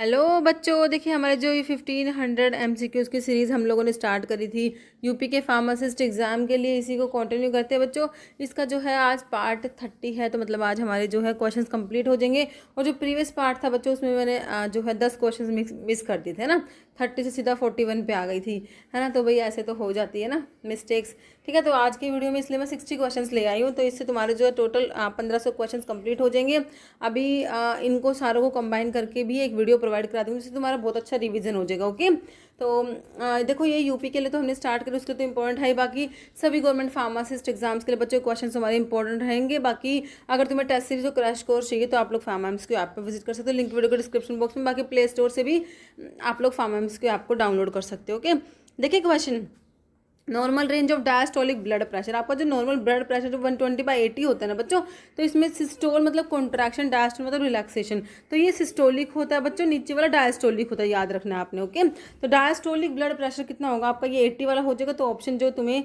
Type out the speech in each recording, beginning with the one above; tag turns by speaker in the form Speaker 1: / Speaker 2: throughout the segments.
Speaker 1: Hello बच्चों, देखिए हमारे जो ये 1500 MCQs की सीरीज़ हम लोगों ने स्टार्ट करी थी यूपी के फार्मासिस्ट एग्ज़ाम के लिए, इसी को कंटिन्यू करते हैं बच्चों। इसका जो है आज पार्ट 30 है, तो मतलब आज हमारे जो है क्वेश्चंस कंप्लीट हो जाएंगे। और जो प्रीवियस पार्ट था बच्चों, उसमें मैंने जो है 10 क्वेश्चंस मिस कर दिए थे ना। 30 से सीधा 41 पे आ गई थी, है ना। तो भाई ऐसे तो हो जाती है ना मिस्टेक्स। ठीक है, तो आज की वीडियो में इसलिए मैं 60 क्वेश्चंस ले आई हूँ, तो इससे तुम्हारे जो है टोटल 1500 क्वेश्चंस कंप्लीट हो जाएंगे। अभी इनको सारों को कंबाइन करके भी एक वीडियो प्रोवाइड करा दूँगी, जिससे तुम्हारा बहुत अच्छा रिवीजन हो जाएगा। ओके, तो देखो ये यूपी के लिए तो हमने स्टार्ट करी, उसके तो इंपॉर्टेंट है। बाकी सभी गवर्नमेंट फार्मासिस्ट एग्जाम्स के लिए बच्चों क्वेश्चन हमारे इंपॉर्टेंट रहेंगे। बाकी अगर तुम्हें टेस्ट सीरीज और क्रैश कोर्स चाहिए तो आप लोग फार्माम्स के ऐप पर विजिट कर सकते हो, लिंक वीडियो के डिस्क्रिप्शन बॉक्स में। बाकी प्ले स्टोर से भी आप लोग फार्माम्स के ऐप को डाउनलोड कर सकते हो। ओके, देखिए question, normal range of diastolic blood pressure. आपका जो नॉर्मल ब्लड प्रेशर जो 120/80 होता है ना बच्चों, तो इसमें सिस्टोल मतलब कॉन्ट्रैक्शन, डायस्टोल मतलब रिलैक्सेशन। तो ये सिस्टोलिक होता है बच्चों, नीचे वाला डायस्टोलिक होता है, याद रखना है आपने। ओके, तो डायस्टोलिक ब्लड प्रेशर कितना होगा आपका, ये 80 वाला हो जाएगा। तो ऑप्शन जो तुम्हें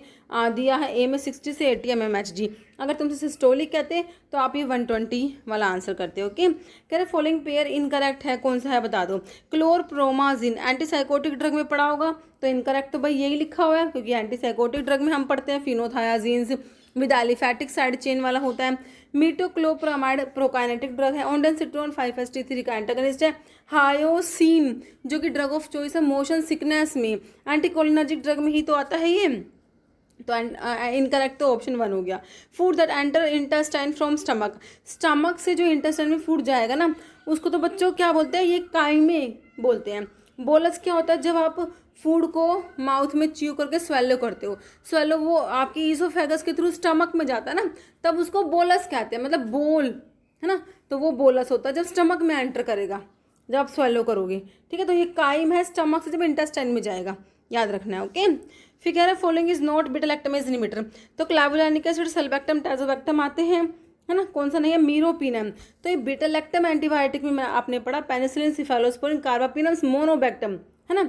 Speaker 1: दिया है ए में 60 से 80 mmHg। अगर तुमसे सिस्टोलिक कहते हैं तो आप ये 120 वाला आंसर करते हो। ओके, कह रहे फॉलोइंग पेयर इनकरेक्ट है, कौन सा है बता दो। क्लोरप्रोमाजिन एंटीसाइकोटिक ड्रग में पढ़ा होगा, तो इनकरेक्ट तो भाई यही लिखा हुआ है, क्योंकि एंटीसाइकोटिक ड्रग में हम पढ़ते हैं फिनोथायाजीन्स विद एलिफैटिक साइड चेन वाला होता है। मीटोक्लोप्रामाइड प्रोकाइनेटिक ड्रग है। ऑन्डेंसिट्रोन 5-HT3 का एंटागनिस्ट है। हायोसिन जो कि ड्रग ऑफ चॉइस है मोशन सिकनेस में, एंटीकोलिनर्जिक ड्रग में ही तो आता है ये। तो इनकरेक्ट तो ऑप्शन 1 हो गया। Food that enter intestine from stomach, stomach से जो इंटेस्टाइन में फूड जाएगा ना, उसको तो बच्चों क्या बोलते हैं, ये काइमे बोलते हैं। बोलस क्या होता है, जब आप फूड को माउथ में च्यू करके स्वेलो करते हो, स्वेलो वो आपकी ईसोफेगस के थ्रू स्टमक में जाता है ना, तब उसको बोलस कहते हैं, मतलब बोल, है ना। तो वो बोलस होता है जब स्टमक में एंटर करेगा, जब आप स्वेलो करोगे। ठीक है, तो ये काइम है स्टमक से जब इंटेस्टाइन में जाएगा, याद रखना है। ओके, फिर कह रहा है following is not beta lactamase inhibitor. तो क्लावुलानिक एसिड, सल्बेक्टम, टाजोबैक्टम आते हैं, है ना। कौन सा नहीं है, मीरोपिनम। तो ये बीटा लैक्टम एंटीबायोटिक में आपने पढ़ा पेनिसिलिन, सिफेलोस्पोरिन, कार्बापिनम, मोनोबैक्टम, है ना।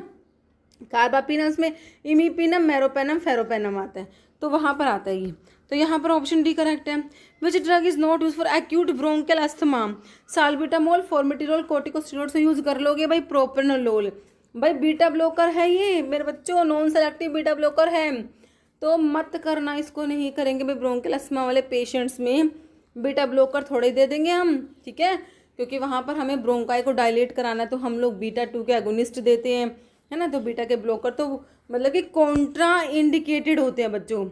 Speaker 1: कार्बापिनम्स में इमीपिनम, मेरोपेनम, फेरोपेनम आता है, तो वहाँ पर आता है ये। तो यहाँ पर ऑप्शन डी करेक्ट है। Which drug is not use for acute bronchial asthma, salbutamol, formoterol, corticosteroid से यूज कर लोगे भाई प्रोप्रेनोलोल। भाई बीटा ब्लॉकर है ये मेरे बच्चों, नॉन सेलेक्टिव बीटा ब्लॉकर है, तो मत करना, इसको नहीं करेंगे भाई। ब्रोंकियल अस्थमा वाले पेशेंट्स में बीटा ब्लॉकर थोड़े दे देंगे हम, ठीक है, क्योंकि वहाँ पर हमें ब्रोंकाई को डायलेट कराना है, तो हम लोग बीटा 2 के एगोनिस्ट देते हैं, है ना। तो बीटा के ब्लॉकर तो मतलब कि कॉन्ट्रा इंडिकेटेड होते हैं बच्चों,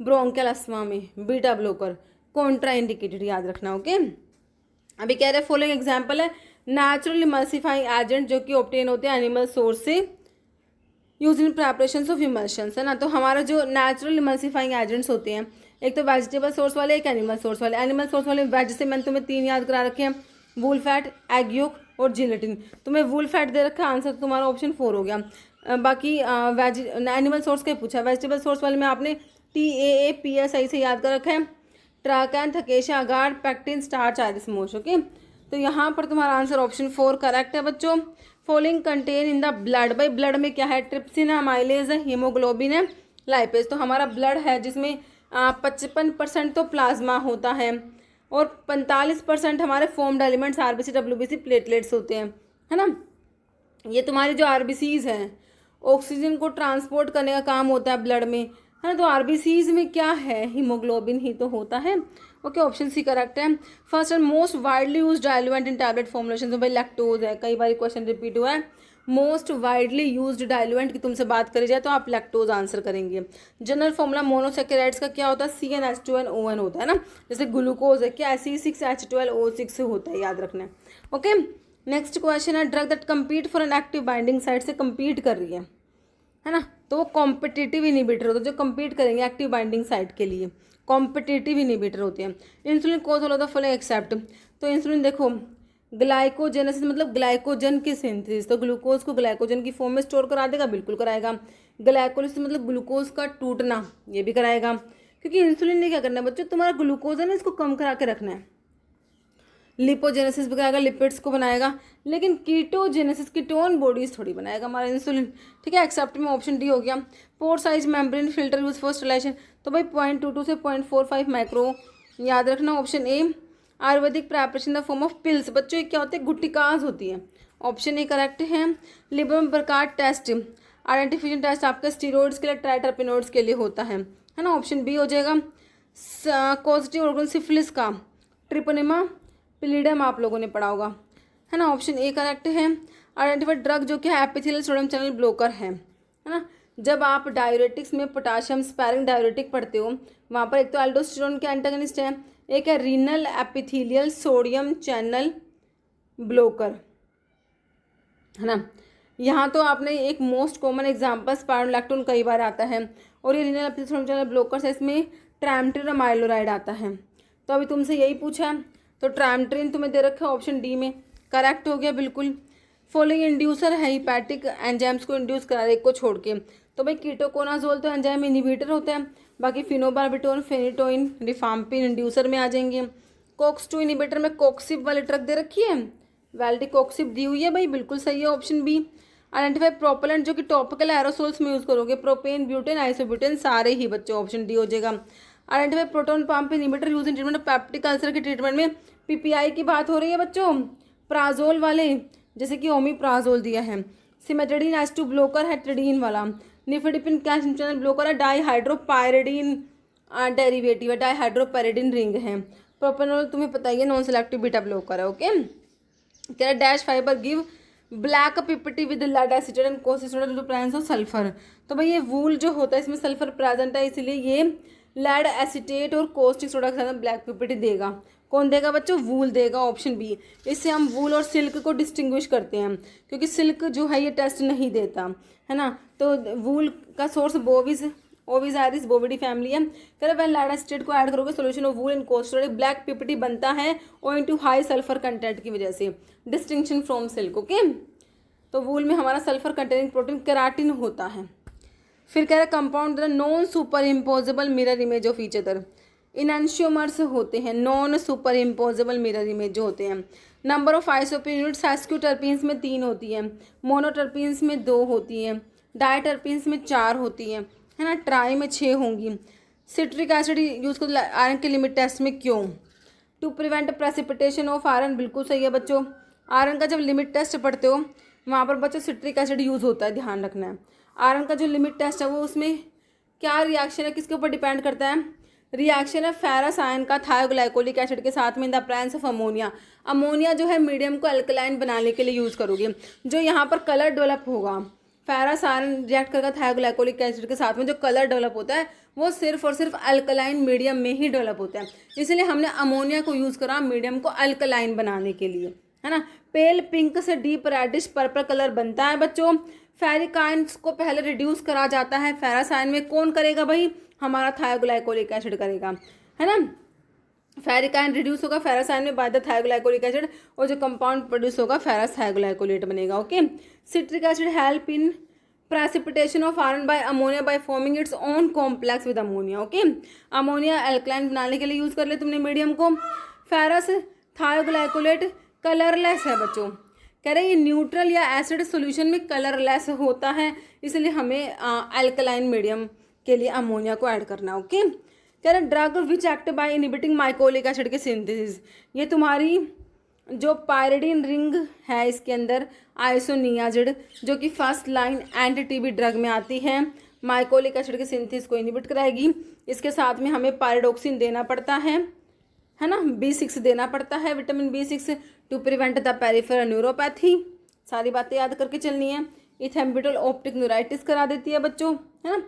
Speaker 1: ब्रोंकियल अस्थमा में बीटा ब्लॉकर कॉन्ट्रा इंडिकेटेड, याद रखना। ओके, अभी कह रहे फॉलोइंग एग्जाम्पल है नेचुरल इमल्सिफाइंग एजेंट जो कि ऑब्टेन होते हैं एनिमल सोर्स से use in preparation of emulsions, है ना। तो हमारा जो नेचुरल इमल्सिफाइंग एजेंट्स होते हैं, एक तो वेजिटेबल सोर्स वाले, एक एनिमल सोर्स वाले। एनिमल सोर्स वाले वेज से मैंने तुम्हें 3 याद करा रखे हैं, वूल फैट, एग योक और जिलेटिन। तुम्हें वूल फैट दे रखा है, आंसर तो तुम्हारा ऑप्शन 4 हो गया। बाकी वेज एनिमल सोर्स का ही पूछा, वेजिटेबल सोर्स वाले में आपने TAAPSI से याद कर रखा है, ट्राकैन, थकेशा, अगार, पैक्टिन, स्टार्च, आयरिस्मोस। ओके, तो यहाँ पर तुम्हारा आंसर ऑप्शन 4 करेक्ट है बच्चों। Following contain in the blood, भाई ब्लड में क्या है, ट्रिप्सिन है, माइलेज है, हीमोग्लोबिन है, लाइपेज। तो हमारा ब्लड है जिसमें 55% तो प्लाज्मा होता है और 45% हमारे formed elements RBC, WBC, platelets होते हैं, है ना। ये तुम्हारी जो RBCs हैं, ऑक्सीजन को ट्रांसपोर्ट करने का काम होता है ब्लड में, है ना। तो RBCs में क्या है, हीमोग्लोबिन ही तो होता है। ओके, ऑप्शन सी करेक्ट है। First and most widely use diluent in tablet formulation, तो भाई लैक्टोज है, कई बार क्वेश्चन रिपीट हुआ है। मोस्ट वाइडली यूज्ड डाइल्यूएंट की तुमसे बात करी जाए तो आप लैक्टोज आंसर करेंगे। जनरल फॉर्मूला मोनोसेकेराइड्स का क्या होता है, CnH2nOn होता है ना। जैसे ग्लूकोज है क्या, C6H12O6 होता है, याद रखना है। ओके, नेक्स्ट क्वेश्चन है drug that compete for an active binding site से कम्पीट कर रही है ना। तो वो कॉम्पिटिटिव इनिबिटर होता है, जो कम्पीट करेंगे एक्टिव बाइंडिंग साइट के लिए, कॉम्पिटिटिव इनिबिटर होते हैं। इंसुलिन कॉज होता है फॉलोइंग एक्सेप्ट, तो इंसुलिन देखो ग्लाइकोजेनेसिस मतलब ग्लाइकोजन की सिंथेसिस, तो ग्लूकोज को ग्लाइकोजन की फॉर्म में स्टोर करा देगा, बिल्कुल कराएगा। ग्लाइकोलिसिस मतलब ग्लूकोज का टूटना, ये भी कराएगा, क्योंकि इंसुलिन ने क्या करना है बच्चों, तुम्हारा ग्लूकोज है ना, इसको कम करा के रखना है। लिपोजेनेसिस भी कराएगा, लिपिड्स को बनाएगा, लेकिन कीटोजेनेसिस कीटोन बॉडीज थोड़ी बनाएगा हमारा इंसुलिन। ठीक है, एक्सेप्ट में ऑप्शन डी हो गया। Pore size membrane filter use for sterilization, तो भाई 0.22 से 0.45 माइक्रो, याद रखना option A. Ayurvedic preparation the form of pills, बच्चों ये क्या होते हैं, गुटिकाज होती है, ऑप्शन ए करेक्ट है। लिबर्म बर्काट टेस्ट, आइडेंटिफिकेशन टेस्ट आपके स्टीरॉइड्स के लिए, ट्राइटरपेनॉइड्स के लिए होता है ना, ऑप्शन बी हो जाएगा। कॉजेटिव ऑर्गन सिफिलिस का ट्रिपोनिमा पिलिडम आप लोगों ने पढ़ा होगा, है ना, ऑप्शन ए करेक्ट है। आइडेंटिफाइड ड्रग जो कि है एपिथेलियल सोडियम चैनल ब्लॉकर है ना। जब आप डायूरेटिक्स में पोटाशियम स्पैरिंग डायूरेटिक पढ़ते हो, वहाँ पर एक तो एल्डोस्टेरोन के एंटागनिस्ट है, एक है renal epithelial sodium channel blocker, है ना। यहाँ तो आपने एक मोस्ट कॉमन एग्जाम्पल स्पाइरोलैक्टोन कई बार आता है, और ये renal epithelial sodium channel blocker है, इसमें ट्राइमेट्रिन और माइलोराइड आता है। तो अभी तुमसे यही पूछा, तो ट्राइमेट्रिन तुम्हें दे रखा है ऑप्शन डी में, करेक्ट हो गया बिल्कुल। फॉलोइंग इंड्यूसर है हिपैटिक एंजाइम्स को इंड्यूस करा रहे, एक को छोड़ के, तो भाई कीटोकोनाजोल तो एंजाइम इनहिबिटर होता है, बाकी फिनोबार्बिटोन, फेनिटोइन, रिफाम्पिन इंड्यूसर में आ जाएंगे। कोक्स-2 इनहिबिटर में कोक्सिब वाली ट्रक दे रखी है, वैल्डिकोक्सिब दी हुई है भाई, बिल्कुल सही है ऑप्शन बी। आइडेंटिफाई प्रोपेलेंट जो कि टॉपिकल एरोसोल्स में यूज़ करोगे, प्रोपेन, ब्यूटेन, आइसोब्यूटेन, सारे ही बच्चों ऑप्शन डी हो जाएगा। Identify proton pump inhibitor use in treatment of peptic ulcer के ट्रीटमेंट में, पीपीआई की बात हो रही है बच्चों, प्राजोल वाले, जैसे कि ओमिप्राजोल दिया है। सिमेट्रिडीन H2 ब्लॉकर है ट्रिडीन वाला। निफेडिपिन कैल्शियम चैनल ब्लॉकर है, डाईहाइड्रोपायरिडीन डेरिवेटिव है, डाईहाइड्रोपायरिडीन रिंग है। प्रोपेनोल तुम्हें पता ही है, नॉन सेलेक्टिव बीटा ब्लॉकर है। ओके, क्या dash fibre give black PPT with lead acetate and caustic soda to presence of sulphur. तो भाई ये वूल जो होता है इसमें सल्फर प्रेजेंट है, इसलिए ये लेड एसिटेट और कोस्टिक सोडा के साथ ब्लैक पिपिटी देगा। कौन देगा बच्चों? वूल देगा, ऑप्शन बी। इससे हम वूल और सिल्क को डिस्टिंग्विश करते हैं, क्योंकि सिल्क जो है ये टेस्ट नहीं देता, है ना। तो वूल का सोर्स बोविस, ओविजारिस बोविडी फैमिली है। फिर वह लेड एसिटेट को ऐड करोगे solution of wool in caustic soda, black PPT बनता है owing to high sulphur content की वजह से, डिस्टिंक्शन फ्रॉम सिल्क। ओके, तो वूल में हमारा सल्फर कंटेनिंग प्रोटीन केराटिन होता है। फिर कह रहा है compound non superimposable mirror image of each other, enantiomers होते हैं, non superimposable mirror image जो होते हैं। Number of isoprene units sesquiterpenes में 3 होती है, मोनोटर्पीन्स में 2 होती है, डायटर्पीन्स में 4 होती है ना, ट्राई में 6 होंगी। सिट्रिक एसिड यूज कर आयरन के लिमिट टेस्ट में क्यों? To prevent precipitation of iron, बिल्कुल सही है बच्चों। आयरन का जब लिमिट टेस्ट पढ़ते हो वहाँ पर बच्चों सिट्रिक एसिड यूज़ होता है, ध्यान रखना है। आयरन का जो लिमिट टेस्ट है वो उसमें क्या रिएक्शन है, किसके ऊपर डिपेंड करता है? रिएक्शन है फेरस आयन का थायोग्लाइकोलिक एसिड के साथ में in the presence of ammonia. Ammonia जो है मीडियम को अल्कलाइन बनाने के लिए यूज़ करोगे। जो यहाँ पर कलर डेवलप होगा, फेरस आयन रिएक्ट करेगा थायोग्लाइकोलिक एसिड के साथ में, जो कलर डेवलप होता है वो सिर्फ और सिर्फ अल्कलाइन मीडियम में ही डेवलप होता है। इसलिए हमने अमोनिया को यूज़ करा मीडियम को अल्कलाइन बनाने के लिए, है ना। पेल पिंक से डीप रेडिश पर्पल कलर बनता है बच्चों। फेरिक आयंस को पहले रिड्यूस करा जाता है फेरस आयन में, कौन करेगा भाई? हमारा थायोग्लाइकोलिक एसिड करेगा, है ना। फेरिक आयन रिड्यूस होगा फेरस आयन में बाय द थायोग्लाइकोलिक एसिड, और जो कंपाउंड प्रोड्यूस होगा फेरस थायोग्लाइकोलेट बनेगा। Okay, citric acid help in precipitation of iron bye ammonia by forming its own complex with ammonia. Okay, ammonia alkaline बनाने के लिए use कर ले तुमने मीडियम को। फेरस थायोग्लाइकोलेट कलरलेस है बच्चों, कह रहे हैं ये न्यूट्रल या एसिड सॉल्यूशन में कलरलेस होता है, इसलिए हमें अल्कलाइन मीडियम के लिए अमोनिया को ऐड करना। ओके, कह रहे drug which act by inhibiting mycolic acid के सिंथेसिस, ये तुम्हारी जो पायरिडीन रिंग है इसके अंदर आइसोनियाजिड, जो कि first line anti TB drug में आती है, माइकोलिक एसिड के सिंथेसिस को इनहिबिट कराएगी। इसके साथ में हमें पायरिडोक्सिन देना पड़ता है ना, B6 देना पड़ता है, vitamin B6 to prevent the peripheral neuropathy. सारी बातें याद करके चलनी है। इथेम्पिटल ऑप्टिक न्यूराइटिस करा देती है बच्चों, है ना।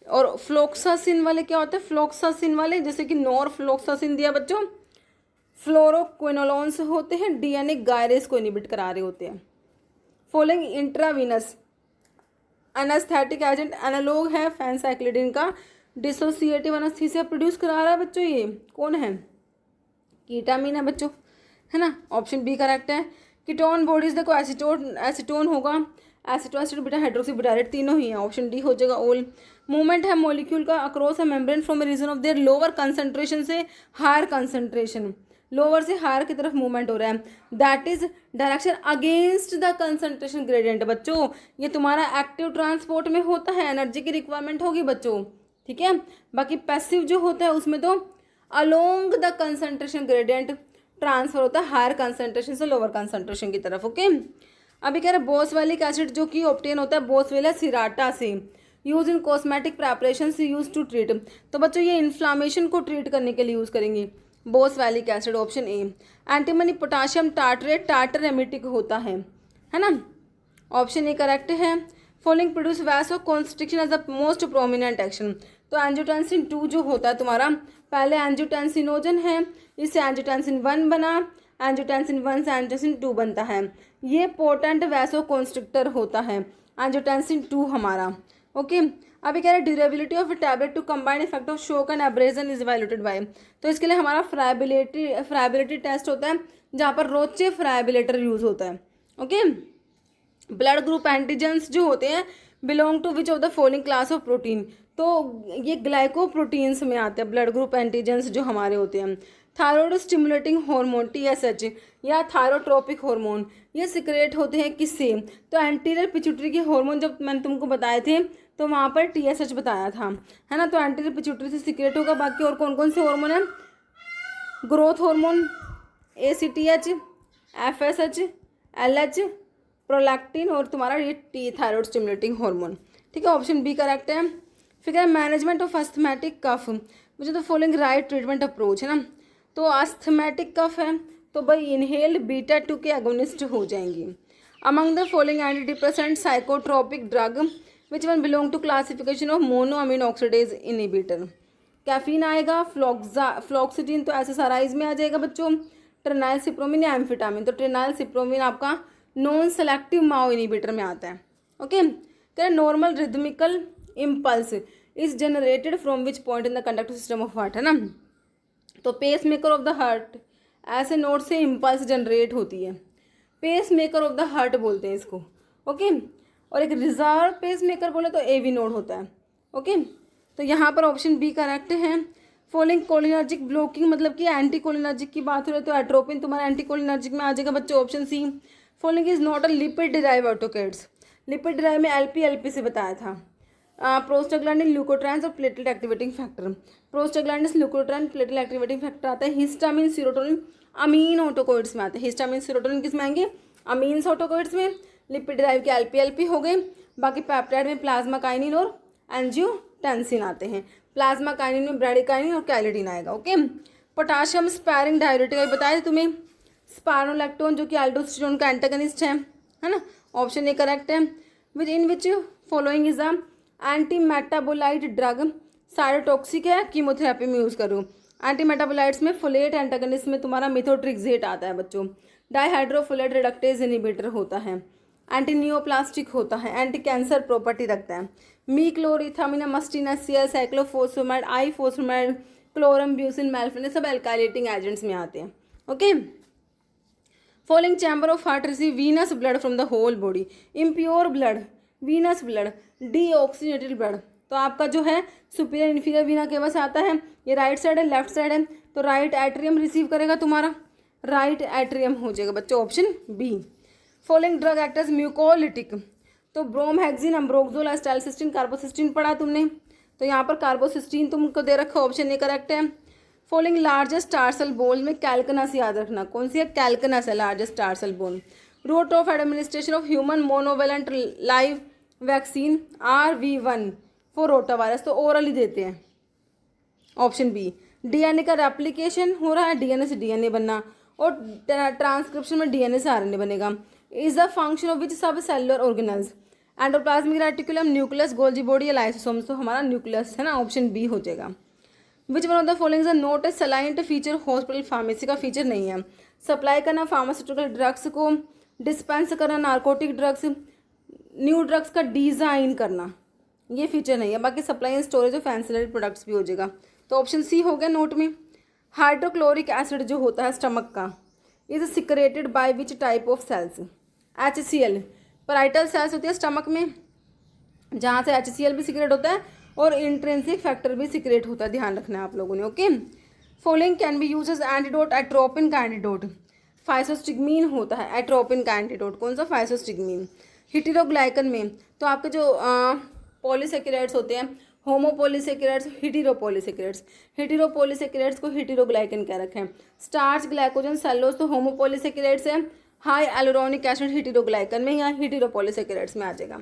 Speaker 1: और फ्लोक्सासिन वाले क्या होते हैं? फ्लोक्सासिन वाले जैसे कि नॉरफ्लोक्सासिन दिया बच्चों, फ्लोरोक्विनोलोन्स होते हैं, डीएनए गायरेस को इनहिबिट करा रहे होते हैं। Following intravenous anaesthetic agent analogue है फेनसाइक्लिडिन का, डिसोसिएटिव एनेस्थीसिया प्रोड्यूस करा रहा है बच्चों, ये कौन है? कीटामीन है बच्चों, है ना, ऑप्शन बी करेक्ट है। कीटोन बॉडीज देखो एसीटोन होगा, aceto acid beta hydroxy butyrate तीनों ही है, ऑप्शन डी हो जाएगा ऑल। मूवमेंट है मॉलिक्यूल का across a membrane from region of their lower concentration से हायर कंसंट्रेशन, लोअर से हायर की तरफ मूवमेंट हो रहा है, that is direction against the concentration gradient. बच्चों ये तुम्हारा एक्टिव ट्रांसपोर्ट में होता है, एनर्जी की रिक्वायरमेंट होगी बच्चों, ठीक है। बाकी पैसिव जो होता है उसमें तो along the concentration gradient transfer होता है हायर कंसंट्रेशन से लोअर कंसंट्रेशन की तरफ। ओके, अभी कह रहे बोसवेलिक एसिड जो कि ऑब्टेन होता है बोसवेला सिराटा से, यूज इन कॉस्मेटिक प्रेपरेशन से यूज टू ट्रीट। तो बच्चों ये इन्फ्लामेशन को ट्रीट करने के लिए यूज़ करेंगे boswellic acid, option A. Antimony potassium tartrate tartar emetic होता है ना, ऑप्शन ए करेक्ट है। Following produce vasoconstriction as the most prominent action. तो एंजियोटेंसिन 2 जो होता है तुम्हारा, पहले एंजियोटेंसिनोजन है, इससे एंजियोटेंसिन 1 बना, एंजियोटेंसिन 1 से एंजियोटेंसिन 2 बनता है, ये पोटेंट वैसो कॉन्स्ट्रिक्टर होता है एंजियोटेंसिन 2 हमारा। ओके अभी कह रहे हैं durability of tablet to combine effect of shock and abrasion is evaluated by. तो इसके लिए हमारा फ्राइबिलिटी टेस्ट होता है जहाँ पर रोचे फ्राइबिलेटर यूज होता है। ओके ब्लड ग्रुप एंटीजेंस जो होते हैं belong to which of the following class of protein. तो ये ग्लाइकोप्रोटीन्स में आते हैं ब्लड ग्रुप एंटीजेंस जो हमारे होते हैं। थायराइड स्टिमुलेटिंग हार्मोन TSH या थायरोट्रोपिक हार्मोन, ये सिक्रेट होते हैं किससे? तो एंटीरियर पिट्यूटरी के हार्मोन जब मैंने तुमको बताए थे तो वहाँ पर TSH बताया था, है ना। तो एंटीरियर पिट्यूटरी से सिक्रेट होगा। बाकी और कौन कौन से हार्मोन हैं? Growth hormone ACTH, FSH, LH, prolactin और तुम्हारा ये थायराइड स्टिमुलेटिंग हार्मोन। ठीक है, ऑप्शन बी करेक्ट है। फिर है मैनेजमेंट ऑफ अस्थमेटिक कफ, मुझे तो फॉलोइंग राइट ट्रीटमेंट अप्रोच, है ना। तो अस्थमेटिक कफ है तो भाई इनहेल्ड बीटा-2 के एगोनिस्ट हो जाएंगी। Among the following anti depressant psychotropic drug which one belong to classification of mono amine oxidase inhibitor. Caffeine आएगा, फ्लॉक्सिटिन तो एसएसआरआईज में आ जाएगा बच्चों, ट्रेनाइल सिप्रोमिन या एम्फिटामिन। तो ट्रेनाइल सिप्रोमिन आपका नॉन सेलेक्टिव माओ इनहिबिटर में आता है। ओके क्या normal rhythmical impulse is generated from which point in the conductive system of heart, है ना। तो pacemaker of the heart ऐसे नोड से इम्पल्स जनरेट होती है, pacemaker of the heart बोलते हैं इसको। ओके और एक रिजर्व पेस मेकर बोले तो AV नोड होता है। ओके तो यहाँ पर ऑप्शन बी करेक्ट है। फॉलोइंग कोलिनर्जिक ब्लॉकिंग मतलब कि एंटी कोलिनर्जिक की बात हो रही है तो एट्रोपिन तुम्हारा एंटी कोलिनर्जिक में आ जाएगा बच्चों, option C. Following is not a lipid derive autacoids, lipid derive में LP से बताया था। प्रोस्टाग्लैंडिन, ल्यूकोट्राइन्स और platelet activating factor. Prostaglandin, leukotriene, platelet activating factor आता है। हिस्टामिन, सीरोटोनिन अमीन ऑटोकोइड्स में आते हैं। हिस्टामिन सीरोटोनिन किस में आएंगे? अमीन्स ऑटोकोइड्स में। लिपिड डिराइव के LP हो गए। बाकी पेप्टाइड में प्लाज्मा काइनिन और एंजियोटेंसिन आते हैं। प्लाज्मा काइनिन में ब्रैडिकाइनिन और कैलिडिन आएगा। ओके पोटाशियम स्पैरिंग डायरेटिक बताया तुम्हें, स्पारोलैक्टोन जो कि एल्डोस्टेरोन का एंटागनिस्ट है ना, ऑप्शन ए करेक्ट है। Which in which following is the antimetabolite drug cytotoxic है, कीमोथेरेपी में यूज़ करूँ। एंटी मेटाबोलाइट्स में फोलेट एंटागनिस्ट में तुम्हारा मिथोट्रिक्सेट आता है बच्चों। डाइहाइड्रोफोलेट रिडक्टेज इनहिबिटर होता है। एंटी नियोप्लास्टिक होता है, एंटी कैंसर प्रॉपर्टी रखता है। मीक्लोरिथामिना, मस्टिना, CL, साइक्लोफोस्फेमाइड, आईफोस्फेमाइड, क्लोरम, ब्यूसिन, मेल्फिन सब एल्काइलेटिंग एजेंट्स में आते हैं। Okay following chamber of heart receive venous blood from the whole body. Impure blood, venous blood, deoxygenated blood. तो आपका जो है सुपीरियर इन्फीरियर वीना के पास आता है, ये राइट साइड है लेफ्ट साइड है, तो राइट एट्रियम रिसीव करेगा तुम्हारा, राइट एट्रियम हो जाएगा बच्चों, option B. Following drug acts as mucolytic, तो ब्रोमहेक्सिन, अम्ब्रोक्सोल, एस्टाइलसिस्टिन, कार्बोसिस्टिन पढ़ा तुमने, तो यहाँ पर कार्बोसिस्टिन तुमको दे रखा, ऑप्शन ए करेक्ट है। फॉलोइंग लार्जेस्ट टार्सल बोन में कैल्कनस याद रखना, कौन सी है? कैल्कनस है largest tarsal bone. Route of administration of human monovalent live vaccine RV1 for rota virus, तो ओरली देते हैं, ऑप्शन बी। DNA का रेप्लिकेशन हो रहा है, DNA से DNA बनना और ट्रांसक्रिप्शन में DNA से RNA बनेगा। Is the function of which subcellular organelles? Endoplasmic reticulum, nucleus, Golgi body या लाइसोसोम्स, तो हमारा न्यूक्लियस है ना, ऑप्शन बी हो जाएगा। Which one of the following not a salient feature hospital pharmacy का फीचर नहीं है। सप्लाई करना फार्मास्यूटिकल ड्रग्स को, डिस्पेंस करना नार्कोटिक ड्रग्स, न्यू ड्रग्स का डिज़ाइन करना, ये फीचर नहीं है। बाकी supply and storage of ancillary products भी हो जाएगा, तो ऑप्शन सी हो गया नोट में। हाइड्रोक्लोरिक एसिड जो होता है स्टमक का, is secreted by which type of cells? HCl, parietal cells होती है स्टमक में, जहाँ से HCl भी सिक्रेट होता है और इंट्रिंसिक फैक्टर भी सिक्रेट होता है, ध्यान रखना है आप लोगों ने। Okay following can be use as antidote, atropine का एंटीडोट, फाइसोस्टिग्मीन होता है एट्रोपिन का एंटीडोट, कौन सा? फाइसोस्टिग्मीन। हिटेरोग्लाइकन में तो आपके जो पॉलीसेकेराइड्स होते हैं, होमोपॉलीसेकेराइड्स, हिटेरोपॉलीसेकेराइड्स, हिटेरोपॉलीसेकेराइड्स को हिटेरोग्लाइकन कह रखे हैं। स्टार्च, ग्लाइकोजन, सेलुलोज तो होमोपॉलीसेकेराइड्स है, हाई एलोरोनिक एसिड हीटेरोग्लाइकन में या हीटेरोपॉलीसेकेराइड्स में आ जाएगा।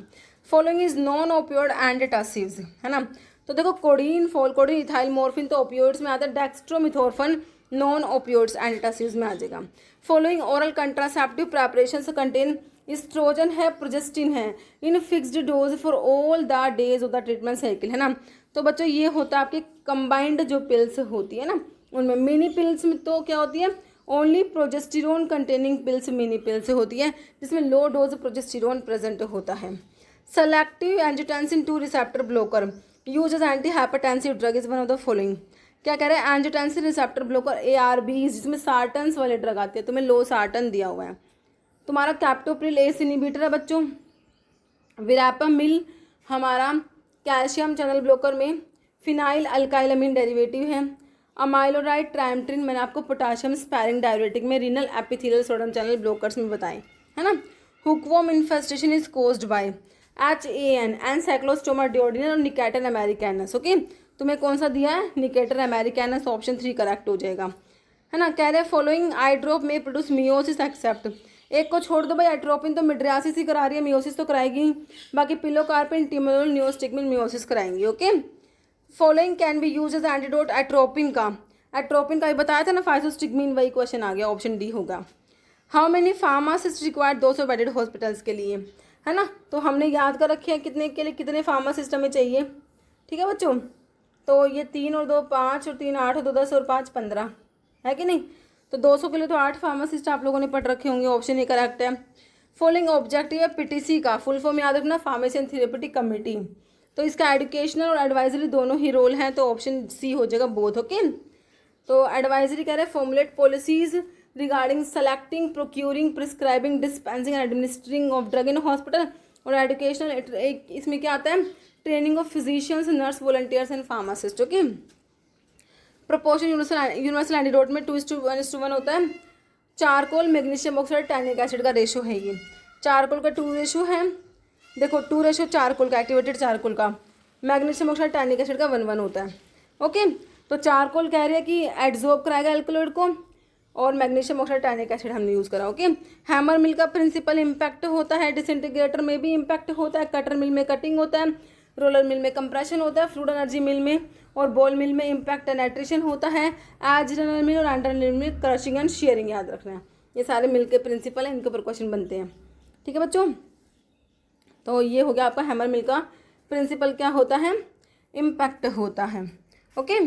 Speaker 1: Following is non opioid antacids, है ना। तो देखो कोडीन, कोडीन, इथाइल मॉर्फिन तो ओपियोइड्स में आता है, डेक्स्ट्रोमिथोर्फन नॉन ओपियोइड्स एंटासिड्स में आ जाएगा। Following oral contraceptive preparations contain estrogen है, प्रोजेस्टिन है, in fixed dose for all the days of the treatment cycle, है ना। तो बच्चों ये होता है आपके कंबाइंड जो पिल्स होती है ना, उनमें मिनी पिल्स में तो क्या होती है, only progesterone containing pills mini pills होती है, जिसमें लो डोज प्रोजेस्टिरोन प्रेजेंट होता है। Selective angiotensin 2 receptor blocker use as anti hypertensive drug is one of the following. क्या कह रहे हैं, एंजियोटेंसिन रिसेप्टर ब्लॉकर ARBs, जिसमें सार्टन्स वाले ड्रग आते हैं, तुम्हें लो सार्टन दिया हुआ है। तुम्हारा कैप्टोप्रिल एस इनहिबिटर है बच्चों। विरापामिल हमारा कैल्शियम चैनल ब्लॉकर में फिनाइल अल्काइलमिन डेरिवेटिव है। अमाइलोराइड ट्राइमट्रिन मैंने आपको पोटाशियम स्पैरिंग डायरेटिक में renal epithelial sodium channel blockers में बताएं, है ना। Hookworm infestation is caused by HAN ancylostoma duodenale और निकेटर अमेरिकैनस। ओके, तुम्हें कौन सा दिया है, निकेटर अमेरिकैनस, ऑप्शन 3 करेक्ट हो जाएगा, है ना। कह रहे हैं फॉलोइंग आई ड्रॉप में प्रोड्यूस मियोसिस एक्सेप्ट। एक को छोड़ दो भाई, एट्रोपिन तो मिड्रियासिस ही करा रही है, मियोसिस तो कराएगी, बाकी पिलोकार्पिन, टिमोल, नियोस्टिगमिन मियोसिस कराएंगी। Okay, following can be use as antidote atropine का भी बताया था ना, फाइसोस्टिगमिन, वही क्वेश्चन आ गया, ऑप्शन डी होगा। How many pharmacist required 200 bedded hospitals के लिए, है ना। तो हमने याद कर रखे हैं कितने के लिए कितने फार्मासिस्ट हमें चाहिए, ठीक है बच्चों। तो ये 3 और 2 5 और 3 8 और 2 10 और 5 15 है कि नहीं। तो 200 के लिए तो 8 फार्मासिस्ट आप लोगों ने पढ़ रखे होंगे, ऑप्शन ए करेक्ट है। फॉलोइंग ऑब्जेक्टिव है PTC का, फुल फॉर्म याद रखना, फार्मेसी एंड थेरेपेटिक कमेटी। तो इसका एजुकेशनल और एडवाइजरी दोनों ही रोल हैं, तो ऑप्शन सी हो जाएगा बोथ। ओके, तो एडवाइजरी कह रहे हैं formulate policies regarding selecting, procuring, prescribing, dispensing and administering of drug in hospital. और एजुकेशनल इसमें क्या आता है, training of physicians, nurse, volunteers and pharmacist. Okay, proportion universal antidote में 2:1:1 होता है। Charcoal, magnesium oxide, tannic acid का रेशो है ये। चारकोल का 2 रेशो है, देखो 2 रेशो चारकोल का, एक्टिवेटेड चारकोल का। मैग्नीशियम ऑक्साइड टैनिक एसिड का 1:1 होता है। ओके, तो चारकोल कह रहे हैं कि एड्जॉर्ब कराएगा एल्कलॉइड को, और मैग्नीशियम ऑक्साइड टैनिक एसिड हमने यूज़ करा। ओके, हैमर मिल का प्रिंसिपल इम्पैक्ट होता है, डिसइंटीग्रेटर में भी इम्पैक्ट होता है, कटर मिल में कटिंग होता है, रोलर मिल में कंप्रेशन होता है, फ्लूइड एनर्जी मिल में और बॉल मिल में इम्पैक्ट एंड नाइट्रेशन होता है, एज मिल और एंडर मिल में क्रशिंग एंड शेयरिंग याद रखना है। ये सारे मिल के प्रिंसिपल हैं, इनके ऊपर क्वेश्चन बनते हैं, ठीक है बच्चों। तो ये हो गया आपका हैमर मिल का प्रिंसिपल क्या होता है, इम्पैक्ट होता है। ओके।